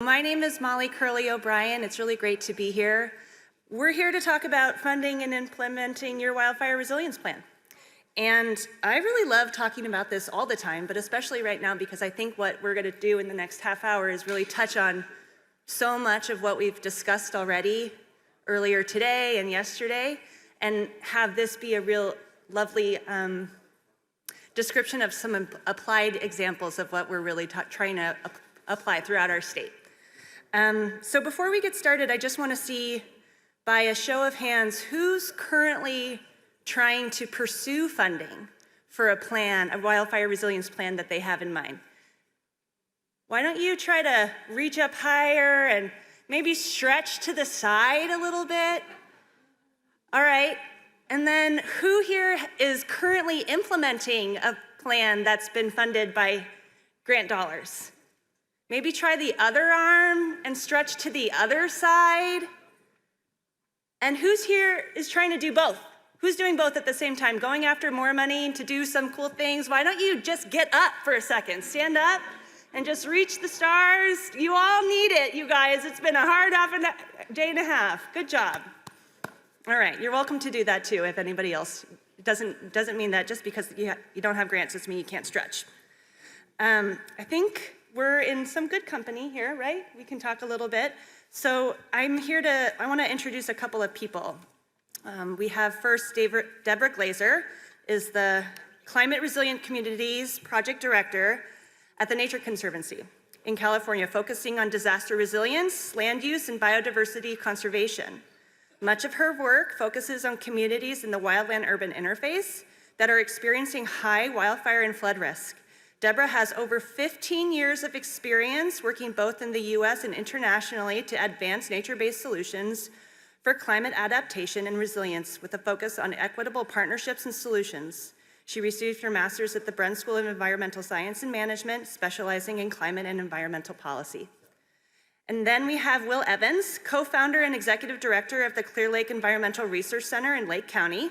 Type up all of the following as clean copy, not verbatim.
My name is Molly Curley O'Brien. It's really great to be here. We're here to talk about funding and implementing your wildfire resilience plan. And I really love talking about this all the time, but especially right now because I think what we're going to do in the next half hour is really touch on so much of what we've discussed already earlier today and yesterday, and have this be a real lovely description of some applied examples of what we're really trying to apply throughout our state. So before we get started, I just want to see, by a show of hands, who's currently trying to pursue funding for a plan, a wildfire resilience plan that they have in mind. Why don't you try to reach up higher and maybe stretch to the side a little bit? All right, and then who here is currently implementing a plan that's been funded by grant dollars? Maybe try the other arm and stretch to the other side. And who's here is trying to do both? Who's doing both at the same time, going after more money to do some cool things? Why don't you just get up for a second, stand up and just reach the stars? You all need it, you guys. It's been a hard day and a half. Good job. All right, you're welcome to do that too if anybody else. It doesn't mean that just because you don't have grants doesn't mean you can't stretch. I think we're in some good company here, right? We can talk a little bit. So I want to introduce a couple of people. We have first Deborah Glazer, is the Climate Resilient Communities Project Director at the Nature Conservancy in California, focusing on disaster resilience, land use, and biodiversity conservation. Much of her work focuses on communities in the wildland-urban interface that are experiencing high wildfire and flood risk. Deborah has over 15 years of experience working both in the US and internationally to advance nature-based solutions for climate adaptation and resilience with a focus on equitable partnerships and solutions. She received her master's at the Bren School of Environmental Science and Management, specializing in climate and environmental policy. And then we have Will Evans, co-founder and executive director of the Clear Lake Environmental Research Center in Lake County.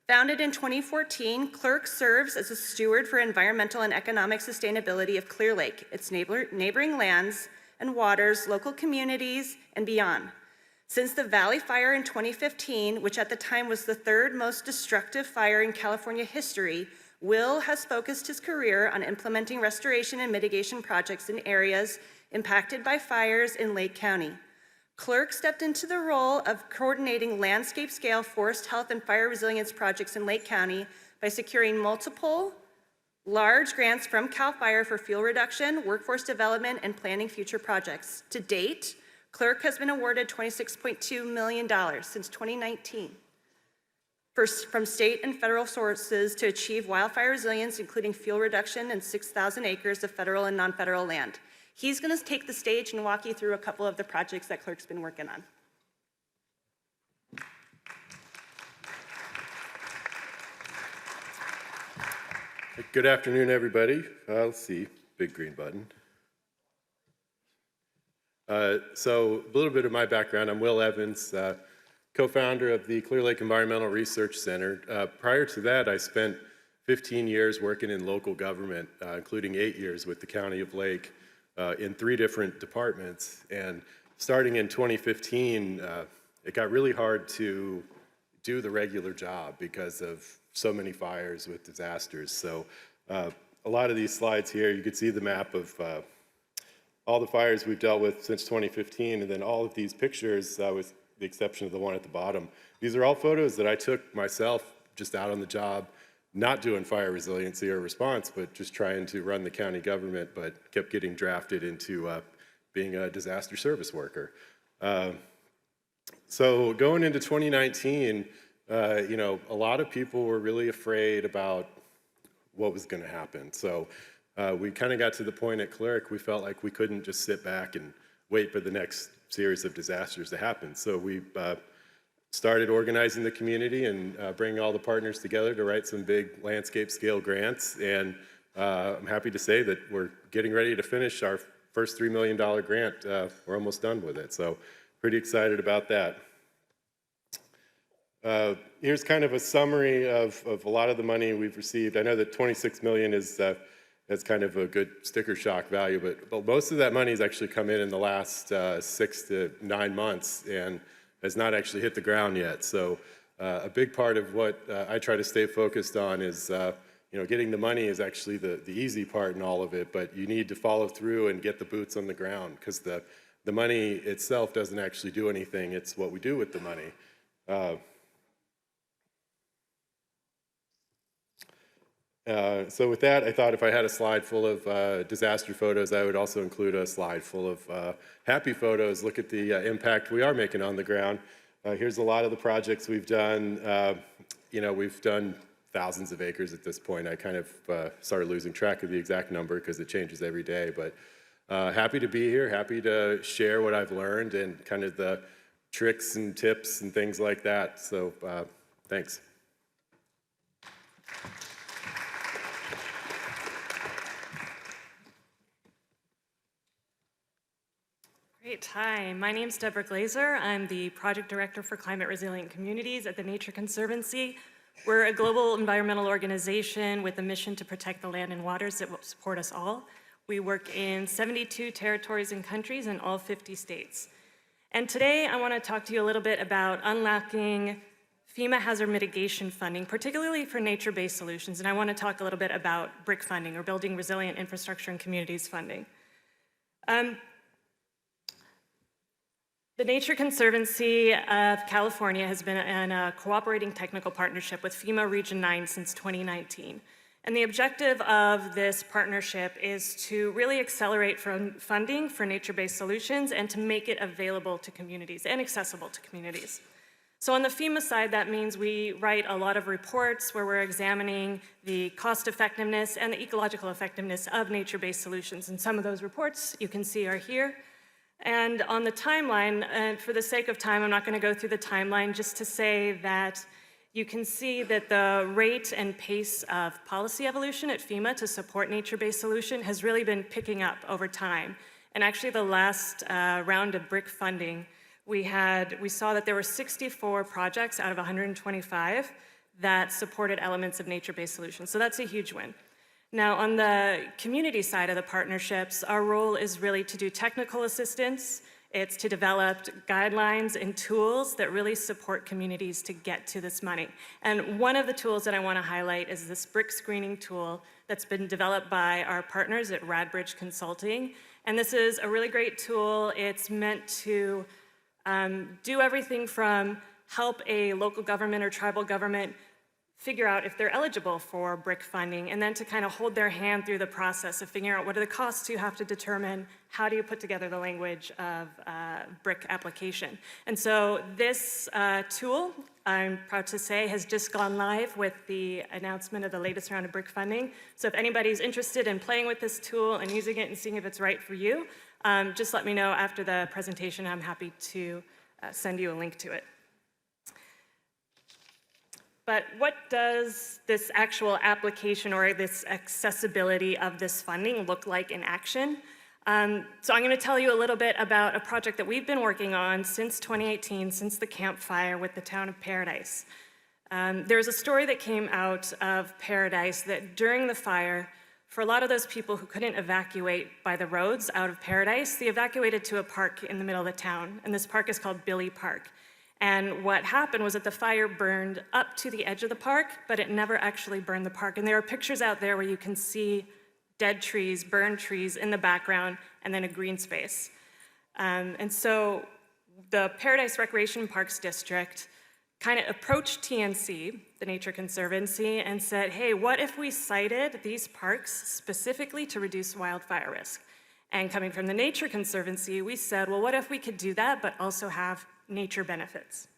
Founded in 2014, CLERC serves as a steward for environmental and economic sustainability of Clear Lake, its neighboring lands and waters, local communities, and beyond. Since the Valley Fire in 2015, which at the time was the third most destructive fire in California history, Will has focused his career on implementing restoration and mitigation projects in areas impacted by fires in Lake County. CLERC stepped into the role of coordinating landscape-scale forest health and fire resilience projects in Lake County by securing multiple large grants from CAL FIRE for fuel reduction, workforce development, and planning future projects. To date, CLERC has been awarded $26.2 million since 2019 from state and federal sources to achieve wildfire resilience, including fuel reduction and 6,000 acres of federal and non-federal land. He's going to take the stage and walk you through a couple of the projects that CLERC's been working on. Good afternoon, everybody. Let's see, big green button. So a little bit of my background. I'm Will Evans, co-founder of the Clear Lake Environmental Research Center. Prior to that, I spent 15 years working in local government, including 8 years with the County of Lake in 3 different departments. And starting in 2015, it got really hard to do the regular job because of so many fires with disasters. So a lot of these slides here, you can see the map of all the fires we've dealt with since 2015, and then all of these pictures, with the exception of the one at the bottom. These are all photos that I took myself just out on the job, not doing fire resiliency or response, but just trying to run the county government, but kept getting drafted into being a disaster service worker. So going into 2019, a lot of people were really afraid about what was going to happen. So we kind of got to the point at CLERC, we felt like we couldn't just sit back and wait for the next series of disasters to happen. So we started organizing the community and bringing all the partners together to write some big landscape scale grants. And I'm happy to say that we're getting ready to finish our first $3 million grant. We're almost done with it. So pretty excited about that. Here's kind of a summary of a lot of the money we've received. I know that 26 million is as kind of a good sticker shock value. But most of that money has actually come in the last 6 to 9 months and has not actually hit the ground yet. So a big part of what I try to stay focused on is getting the money is actually the easy part in all of it, but you need to follow through and get the boots on the ground, because the money itself doesn't actually do anything. It's what we do with the money. So with that, I thought if I had a slide full of disaster photos, I would also include a slide full of happy photos. Look at the impact we are making on the ground. Here's a lot of the projects we've done. We've done thousands of acres at this point. I kind of started losing track of the exact number because it changes every day, but happy to be here, happy to share what I've learned and kind of the tricks and tips and things like that. So thanks. Great. Hi, my name is Deborah Glazer. I'm the Project Director for Climate Resilient Communities at the Nature Conservancy. We're a global environmental organization with a mission to protect the land and waters that will support us all. We work in 72 territories and countries in all 50 states. And today I want to talk to you a little bit about unlocking FEMA hazard mitigation funding, particularly for nature-based solutions. And I want to talk a little bit about BRIC funding, or Building Resilient Infrastructure and Communities funding. The Nature Conservancy of California has been in a cooperating technical partnership with FEMA Region 9 since 2019. And the objective of this partnership is to really accelerate funding for nature-based solutions and to make it available to communities and accessible to communities. So on the FEMA side, that means we write a lot of reports where we're examining the cost effectiveness and the ecological effectiveness of nature-based solutions. And some of those reports you can see are here. And on the timeline, and for the sake of time, I'm not going to go through the timeline, just to say that you can see that the rate and pace of policy evolution at FEMA to support nature-based solution has really been picking up over time. And actually the last round of BRIC funding, we saw that there were 64 projects out of 125 that supported elements of nature-based solutions. So that's a huge win. Now, on the community side of the partnerships, our role is really to do technical assistance. It's to develop guidelines and tools that really support communities to get to this money. And one of the tools that I want to highlight is this BRIC screening tool that's been developed by our partners at Radbridge Consulting. And this is a really great tool. It's meant to do everything from help a local government or tribal government figure out if they're eligible for BRIC funding, and then to kind of hold their hand through the process of figuring out what are the costs you have to determine, how do you put together the language of BRIC application. And so this tool, I'm proud to say, has just gone live with the announcement of the latest round of BRIC funding. So if anybody's interested in playing with this tool and using it and seeing if it's right for you, just let me know after the presentation. I'm happy to send you a link to it. But what does this actual application or this accessibility of this funding look like in action? So I'm going to tell you a little bit about a project that we've been working on since 2018, since the Camp Fire with the town of Paradise. There's a story that came out of Paradise that during the fire, for a lot of those people who couldn't evacuate by the roads out of Paradise, they evacuated to a park in the middle of the town, and this park is called Billy Park. And what happened was that the fire burned up to the edge of the park, but it never actually burned the park. And there are pictures out there where you can see dead trees, burned trees in the background, and then a green space. And so the Paradise Recreation Parks District kind of approached TNC, the Nature Conservancy, and said, hey, what if we sited these parks specifically to reduce wildfire risk? And coming from the Nature Conservancy, we said, well, what if we could do that, but also have nature benefits?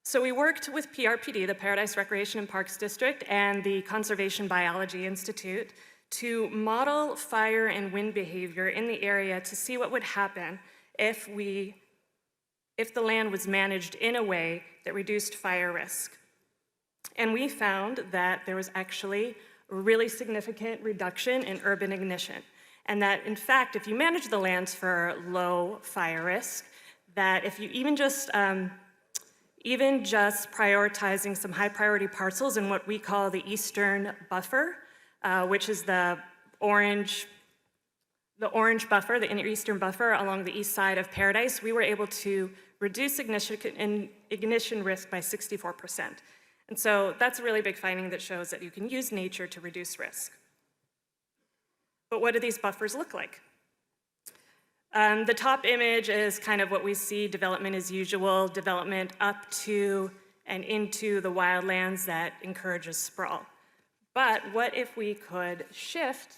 So we worked with PRPD, the Paradise Recreation and Parks District, and the Conservation Biology Institute to model fire and wind behavior in the area to see what would happen if the land was managed in a way that reduced fire risk. And we found that there was actually a really significant reduction in urban ignition. And that, in fact, if you manage the lands for low fire risk, that if you even just even just prioritizing some high priority parcels in what we call the eastern buffer, which is the orange buffer, the eastern buffer along the east side of Paradise, we were able to reduce ignition risk by 64%. And so that's a really big finding that shows that you can use nature to reduce risk. But what do these buffers look like? The top image is kind of what we see development as usual, development up to and into the wildlands that encourages sprawl. But what if we could shift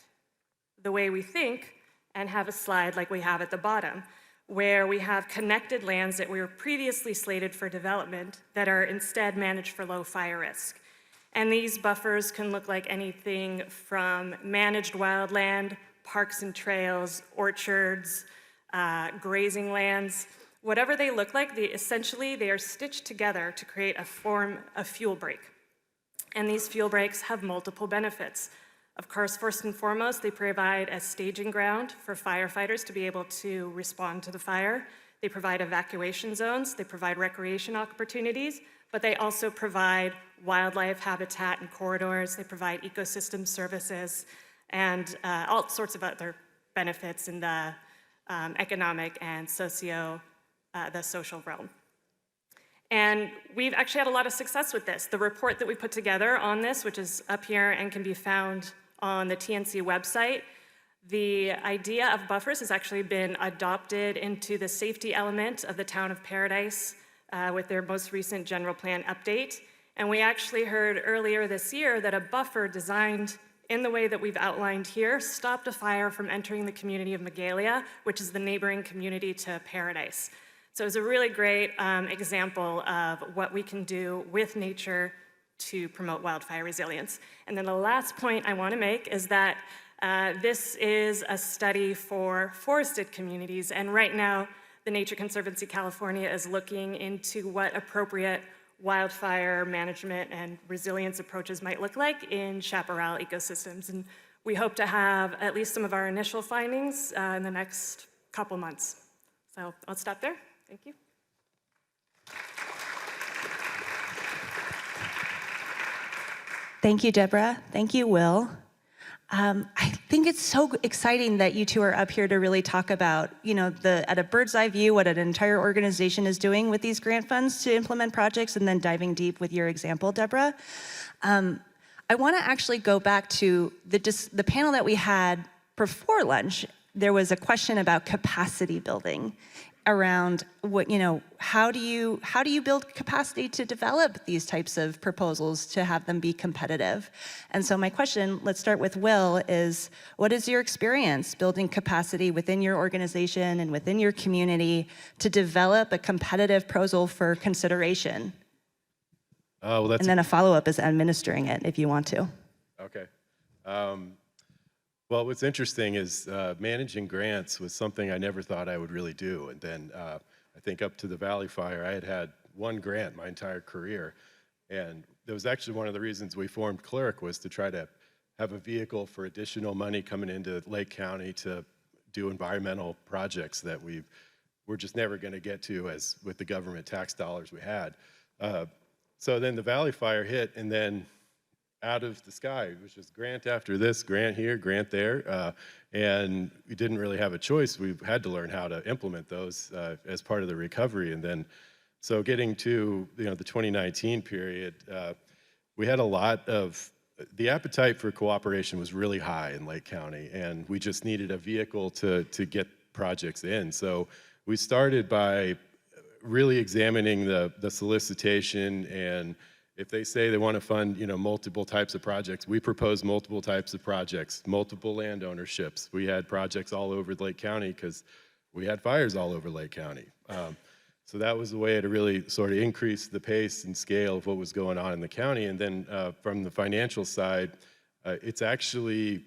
the way we think and have a slide like we have at the bottom, where we have connected lands that we were previously slated for development that are instead managed for low fire risk. And these buffers can look like anything from managed wildland, parks and trails, orchards, grazing lands. Whatever they look like, essentially they are stitched together to create a fuel break. And these fuel breaks have multiple benefits. Of course, first and foremost, they provide a staging ground for firefighters to be able to respond to the fire. They provide evacuation zones, they provide recreation opportunities, but they also provide wildlife habitat and corridors, they provide ecosystem services, and all sorts of other benefits in the economic and the social realm. And we've actually had a lot of success with this. The report that we put together on this, which is up here and can be found on the TNC website, the idea of buffers has actually been adopted into the safety element of the town of Paradise with their most recent general plan update. And we actually heard earlier this year that a buffer designed in the way that we've outlined here stopped a fire from entering the community of Magalia, which is the neighboring community to Paradise. So it's a really great example of what we can do with nature to promote wildfire resilience. And then the last point I want to make is that this is a study for forested communities, and right now the Nature Conservancy California is looking into what appropriate wildfire management and resilience approaches might look like in chaparral ecosystems. And we hope to have at least some of our initial findings in the next couple months. So I'll stop there. Thank you. Thank you, Deborah. Thank you, Will. I think it's so exciting that you two are up here to really talk about, at a bird's eye view, what an entire organization is doing with these grant funds to implement projects, and then diving deep with your example, Deborah. I want to actually go back to the panel that we had before lunch. There was a question about capacity building around how do you build capacity to develop these types of proposals to have them be competitive? And so my question, let's start with Will, is what is your experience building capacity within your organization and within your community to develop a competitive proposal for consideration? Well, and then a follow-up is administering it if you want to. Okay. Well, what's interesting is managing grants was something I never thought I would really do. And then I think up to the Valley Fire, I had one grant my entire career. And that was actually one of the reasons we formed Cleric, was to try to have a vehicle for additional money coming into Lake County to do environmental projects that we're just never going to get to as with the government tax dollars we had. So then the Valley Fire hit, and then out of the sky, it was just grant after this, grant here, grant there, and we didn't really have a choice. We had to learn how to implement those as part of the recovery. And then, so getting to the 2019 period, we had a lot of, the appetite for cooperation was really high in Lake County, and we just needed a vehicle to get projects in. So we started by really examining the solicitation, and if they say they want to fund, multiple types of projects, we propose multiple types of projects, multiple land ownerships. We had projects all over Lake County because we had fires all over Lake County. So that was a way to really sort of increase the pace and scale of what was going on in the county. And then from the financial side, it's actually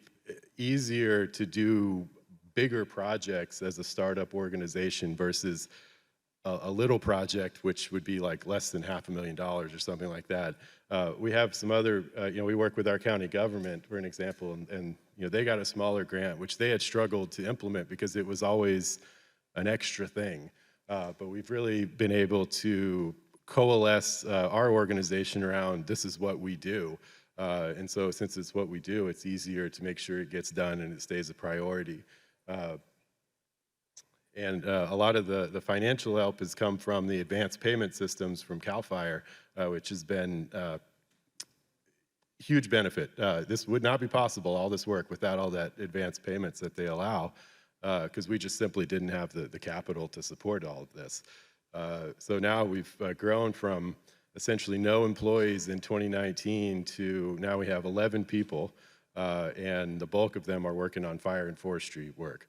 easier to do bigger projects as a startup organization versus a little project, which would be like less than $500,000 or something like that. We have some other, we work with our county government, for an example, and they got a smaller grant, which they had struggled to implement because it was always an extra thing. But we've really been able to coalesce our organization around this is what we do. And so since it's what we do, it's easier to make sure it gets done and it stays a priority. And a lot of the financial help has come from the advanced payment systems from CAL FIRE, which has been huge benefit. This would not be possible, all this work, without all that advanced payments that they allow, because we just simply didn't have the capital to support all of this. So now we've grown from essentially no employees in 2019 to now we have 11 people, and the bulk of them are working on fire and forestry work.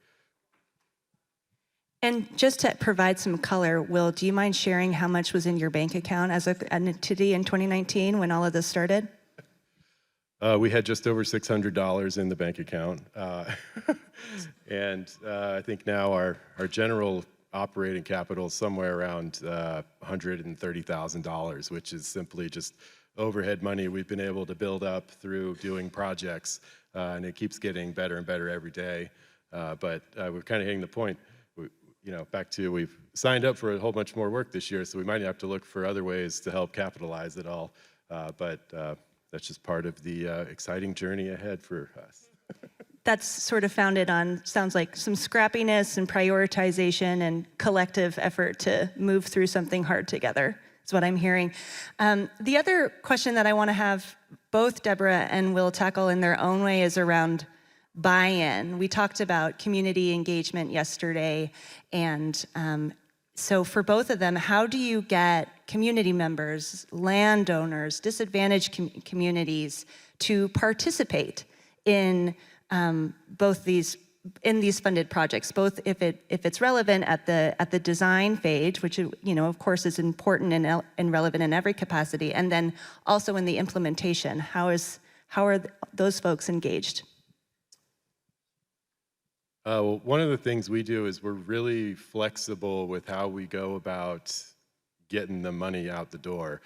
And just to provide some color, Will, do you mind sharing how much was in your bank account as an entity in 2019 when all of this started? We had just over $600 in the bank account. And I think now our general operating capital is somewhere around $130,000, which is simply just overhead money we've been able to build up through doing projects, and it keeps getting better and better every day. But we're kind of hitting the point, back to we've signed up for a whole bunch more work this year, so we might have to look for other ways to help capitalize it all. But that's just part of the exciting journey ahead for us. That's sort of founded on, sounds like, some scrappiness and prioritization and collective effort to move through something hard together, is what I'm hearing. The other question that I want to have both Deborah and Will tackle in their own way is around buy-in. We talked about community engagement yesterday, and so for both of them, how do you get community members, landowners, disadvantaged communities to participate in both these funded projects, both if it's relevant at the design phase, which of course is important and relevant in every capacity, and then also in the implementation. How are those folks engaged? Well, one of the things we do is we're really flexible with how we go about getting the money out the door.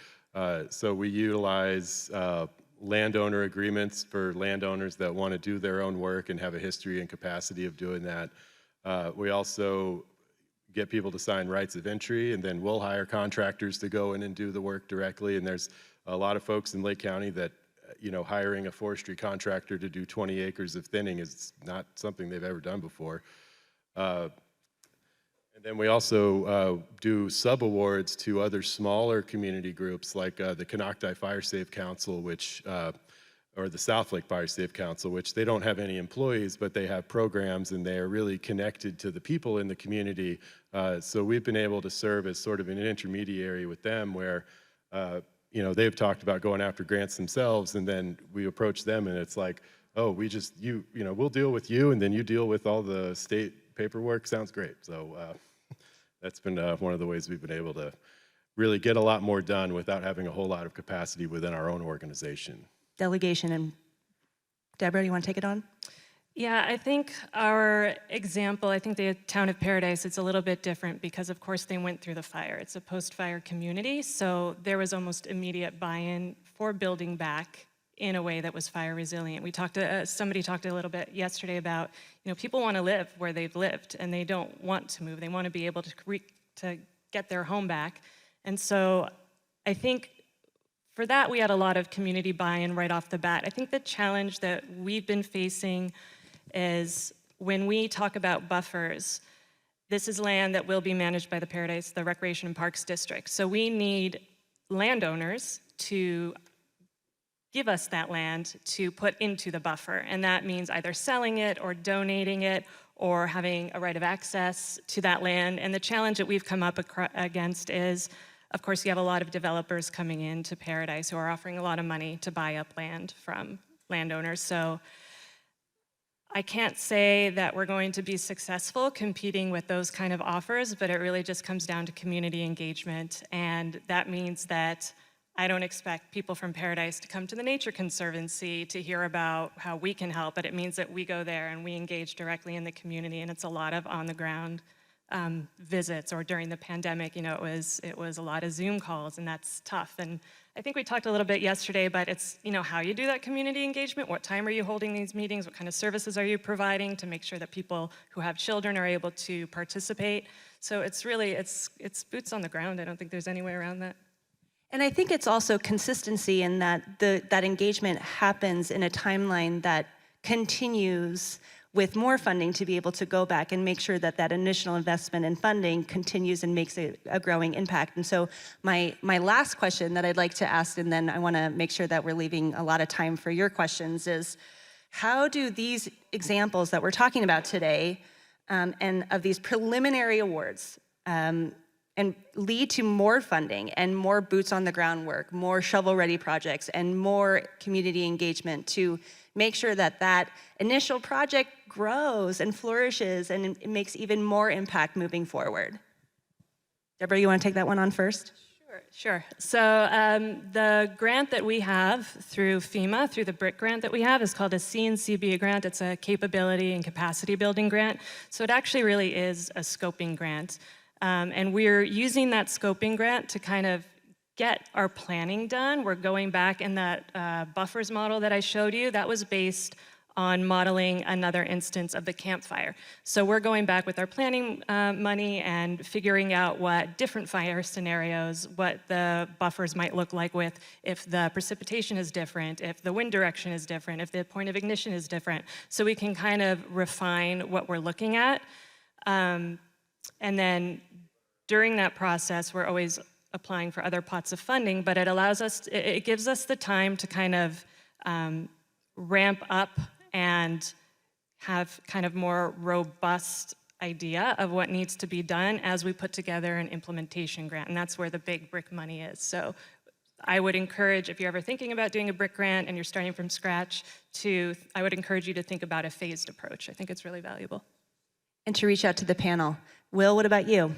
So we utilize landowner agreements for landowners that want to do their own work and have a history and capacity of doing that. We also get people to sign rights of entry, and then we'll hire contractors to go in and do the work directly. And there's a lot of folks in Lake County that hiring a forestry contractor to do 20 acres of thinning is not something they've ever done before. And then we also do sub-awards to other smaller community groups like the Canocti Fire Safe Council, or the South Lake Fire Safe Council, which they don't have any employees, but they have programs and they are really connected to the people in the community. So we've been able to serve as sort of an intermediary with them where they've talked about going after grants themselves, and then we approach them and it's like, oh, we'll deal with you, and then you deal with all the state paperwork. Sounds great. So that's been one of the ways we've been able to really get a lot more done without having a whole lot of capacity within our own organization. Delegation. And Deborah, you want to take it on? Yeah, I think our example, I think the town of Paradise, it's a little bit different because of course they went through the fire. It's a post-fire community, so there was almost immediate buy-in for building back in a way that was fire resilient. We talked to, somebody talked a little bit yesterday about, people want to live where they've lived and they don't want to move. They want to be able to get their home back. And so I think for that, we had a lot of community buy-in right off the bat. I think the challenge that we've been facing is when we talk about buffers, this is land that will be managed by the Paradise, the Recreation and Parks District. So we need landowners to give us that land to put into the buffer. And that means either selling it or donating it or having a right of access to that land. And the challenge that we've come up against is, of course, you have a lot of developers coming into Paradise who are offering a lot of money to buy up land from landowners. So I can't say that we're going to be successful competing with those kind of offers, but it really just comes down to community engagement. And that means that I don't expect people from Paradise to come to the Nature Conservancy to hear about how we can help, but it means that we go there and we engage directly in the community, and it's a lot of on-the-ground visits. Or during the pandemic, it was a lot of Zoom calls, and that's tough. And I think we talked a little bit yesterday, but it's how you do that community engagement. What time are you holding these meetings? What kind of services are you providing to make sure that people who have children are able to participate? So it's really it's boots on the ground. I don't think there's any way around that. And I think it's also consistency in that that engagement happens in a timeline that continues with more funding to be able to go back and make sure that that initial investment in funding continues and makes a growing impact. And so my last question that I'd like to ask, and then I want to make sure that we're leaving a lot of time for your questions, is how do these examples that we're talking about today and of these preliminary awards and lead to more funding and more boots on the ground work, more shovel-ready projects, and more community engagement to make sure that that initial project grows and flourishes and it makes even more impact moving forward? Deborah, you want to take that one on first? Sure. So the grant that we have through FEMA, through the BRIC grant that we have, is called a CNCB grant. It's a capability and capacity building grant. So it actually really is a scoping grant. And we're using that scoping grant to kind of get our planning done. We're going back in that buffers model that I showed you. That was based on modeling another instance of the Camp Fire. So we're going back with our planning money and figuring out what different fire scenarios, what the buffers might look like with if the precipitation is different, if the wind direction is different, if the point of ignition is different. So we can kind of refine what we're looking at. And then during that process, we're always applying for other pots of funding, but it allows us, it gives us the time to kind of ramp up and have kind of more robust idea of what needs to be done as we put together an implementation grant, and that's where the big BRIC money is. So I would encourage, if you're ever thinking about doing a BRIC grant and you're starting from scratch, I would encourage you to think about a phased approach. I think it's really valuable. And to reach out to the panel. Will, what about you?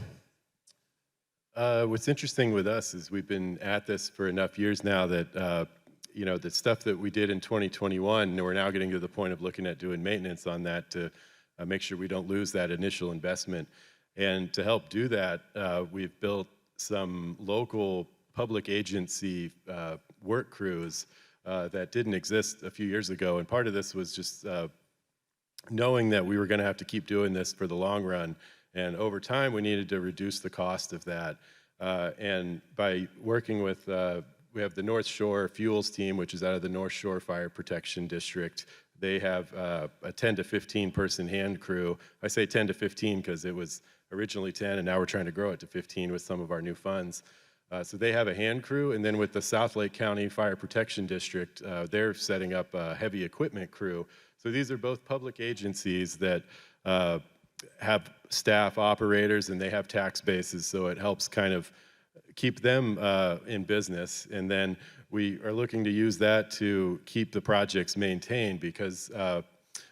What's interesting with us is we've been at this for enough years now that you know, the stuff that we did in 2021, and we're now getting to the point of looking at doing maintenance on that to make sure we don't lose that initial investment. And to help do that, we've built some local public agency work crews that didn't exist a few years ago. And part of this was just knowing that we were going to have to keep doing this for the long run. And over time, we needed to reduce the cost of that. And by working with we have the North Shore Fuels team, which is out of the North Shore Fire Protection District. They have a 10 to 15 person hand crew. I say 10 to 15 because it was originally 10 and now we're trying to grow it to 15 with some of our new funds. So they have a hand crew, and then with the South Lake County Fire Protection District, they're setting up a heavy equipment crew. So these are both public agencies that have staff operators and they have tax bases, so it helps kind of keep them in business. And then we are looking to use that to keep the projects maintained, because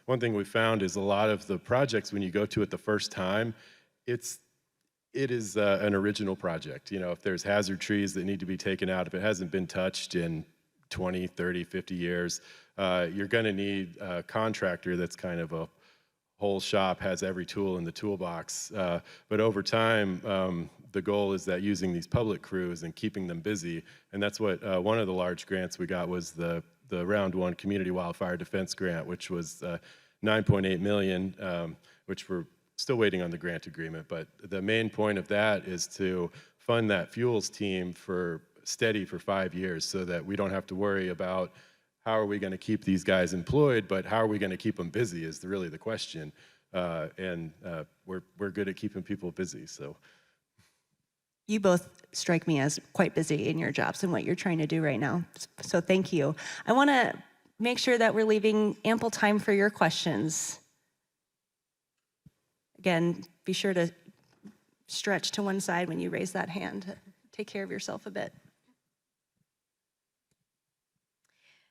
one thing we found is a lot of the projects, when you go to it the first time, it is an original project. You know, if there's hazard trees that need to be taken out, if it hasn't been touched in 20, 30, 50 years, you're gonna need a contractor that's kind of a whole shop, has every tool in the toolbox. But over time, the goal is that using these public crews and keeping them busy, and that's what one of the large grants we got was the round one community wildfire defense grant, which was $9.8 million, which we're still waiting on the grant agreement. But the main point of that is to fund that fuels team for steady for 5 years, so that we don't have to worry about how are we going to keep these guys employed, but how are we going to keep them busy is really the question. And we're good at keeping people busy, so. You both strike me as quite busy in your jobs and what you're trying to do right now. So thank you. I want to make sure that we're leaving ample time for your questions. Again, be sure to stretch to one side when you raise that hand. Take care of yourself a bit.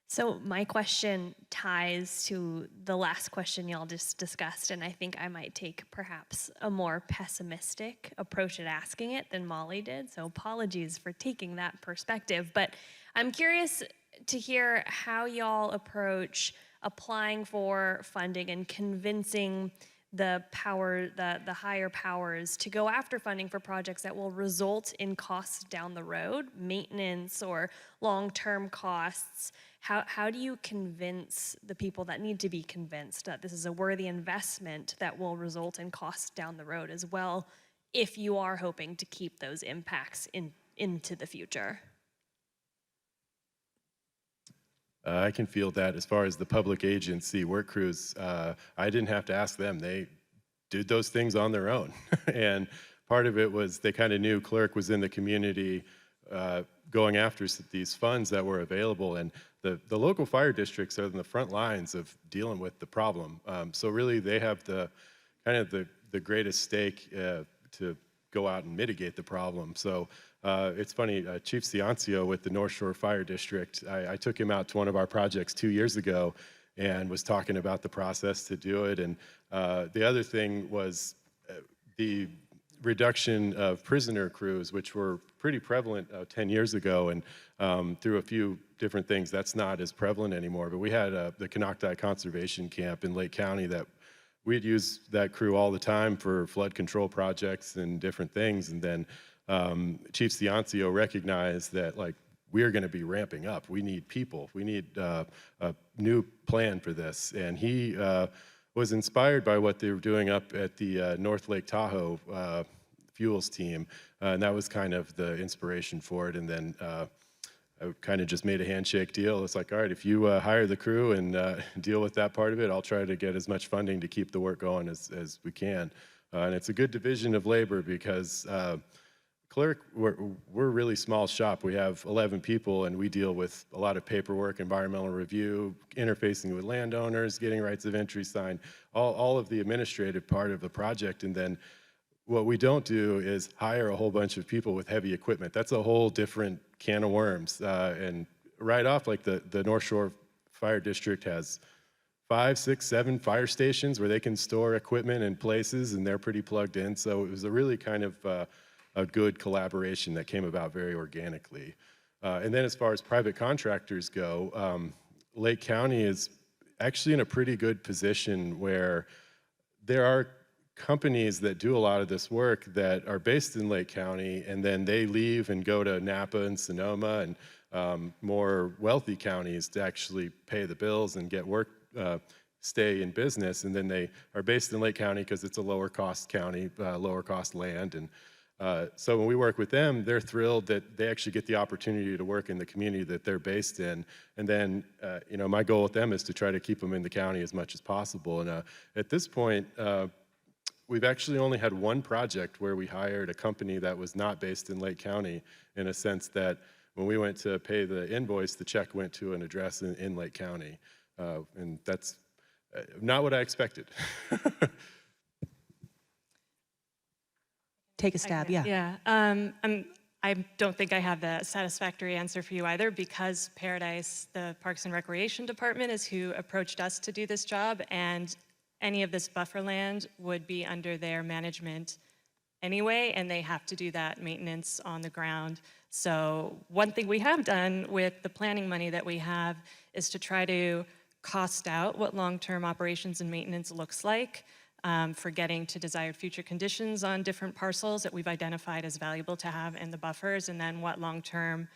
So my question ties to the last question y'all just discussed, and I think I might take perhaps a more pessimistic approach at asking it than Molly did, so apologies for taking that perspective. But I'm curious to hear how y'all approach applying for funding and convincing the higher powers to go after funding for projects that will result in costs down the road, maintenance or long-term costs. How do you convince the people that need to be convinced that this is a worthy investment that will result in costs down the road as well, if you are hoping to keep those impacts into the future? I can feel that as far as the public agency work crews, I didn't have to ask them. They did those things on their own. And part of it was they kind of knew clerk was in the community going after these funds that were available. And the local fire districts are in the front lines of dealing with the problem. So really they have the kind of the greatest stake to go out and mitigate the problem. So it's funny, Chief Ciancio with the North Shore Fire District, I took him out to one of our projects 2 years ago and was talking about the process to do it. And the other thing was the reduction of prisoner crews, which were pretty prevalent 10 years ago, and through a few different things, that's not as prevalent anymore. But we had the Canocti Conservation Camp in Lake County that we'd use that crew all the time for flood control projects and different things. And then Chief Ciancio recognized that, like, we're going to be ramping up. We need people. We need a new plan for this. And he was inspired by what they were doing up at the North Lake Tahoe fuels team. And that was kind of the inspiration for it. And then I kind of just made a handshake deal. It's like, all right, if you hire the crew and deal with that part of it, I'll try to get as much funding to keep the work going as we can. And it's a good division of labor because clerk, we're a really small shop. We have 11 people and we deal with a lot of paperwork, environmental review, interfacing with landowners, getting rights of entry signed, all of the administrative part of the project. And then what we don't do is hire a whole bunch of people with heavy equipment. That's a whole different can of worms. And right off, like the North Shore Fire District has 5, 6, 7 fire stations where they can store equipment in places, and they're pretty plugged in. So it was a really kind of a good collaboration that came about very organically. And then as far as private contractors go, Lake County is actually in a pretty good position where there are companies that do a lot of this work that are based in Lake County, and then they leave and go to Napa and Sonoma and more wealthy counties to actually pay the bills and get work, stay in business. And then they are based in Lake County because it's a lower cost county, lower cost land. And so when we work with them, they're thrilled that they actually get the opportunity to work in the community that they're based in. And then, you know, my goal with them is to try to keep them in the county as much as possible. And at this point, we've actually only had one project where we hired a company that was not based in Lake County, in a sense that when we went to pay the invoice, the check went to an address in Lake County. And that's not what I expected. Take a stab, yeah. Yeah, I don't think I have the satisfactory answer for you either, because Paradise, the Parks and Recreation Department, is who approached us to do this job, and any of this buffer land would be under their management anyway, and they have to do that maintenance on the ground. So one thing we have done with the planning money that we have is to try to cost out what long-term operations and maintenance looks like for getting to desired future conditions on different parcels that we've identified as valuable to have in the buffers, and then what long-term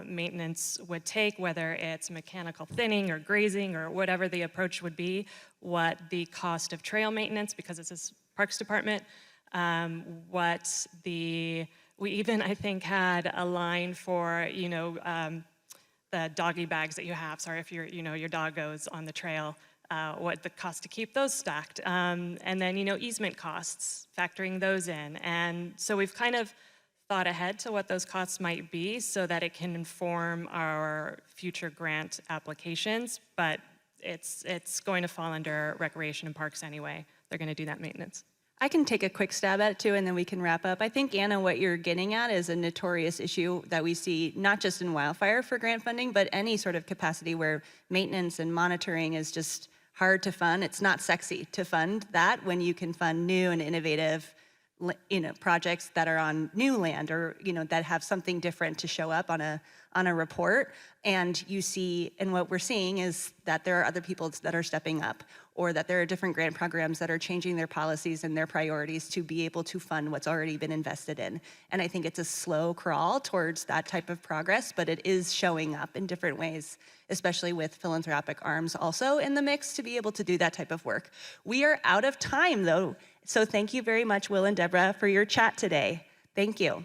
maintenance would take, whether it's mechanical thinning or grazing or whatever the approach would be, what the cost of trail maintenance, because it's this Parks Department, we even, I think, had a line for, you know, the doggy bags that you have. Sorry if your dog goes on the trail, what the cost to keep those stacked. And then, you know, easement costs, factoring those in. And so we've kind of thought ahead to what those costs might be so that it can inform our future grant applications, but it's going to fall under Recreation and Parks anyway. They're going to do that maintenance. I can take a quick stab at it too, and then we can wrap up. I think, Anna, what you're getting at is a notorious issue that we see not just in wildfire for grant funding, but any sort of capacity where maintenance and monitoring is just hard to fund. It's not sexy to fund that when you can fund new and innovative, you know, projects that are on new land, or, you know, that have something different to show up on a report. And you see, and what we're seeing is that there are other people that are stepping up, or that there are different grant programs that are changing their policies and their priorities to be able to fund what's already been invested in. And I think it's a slow crawl towards that type of progress, but it is showing up in different ways, especially with philanthropic arms also in the mix to be able to do that type of work. We are out of time though, so thank you very much, Will and Deborah, for your chat today. Thank you.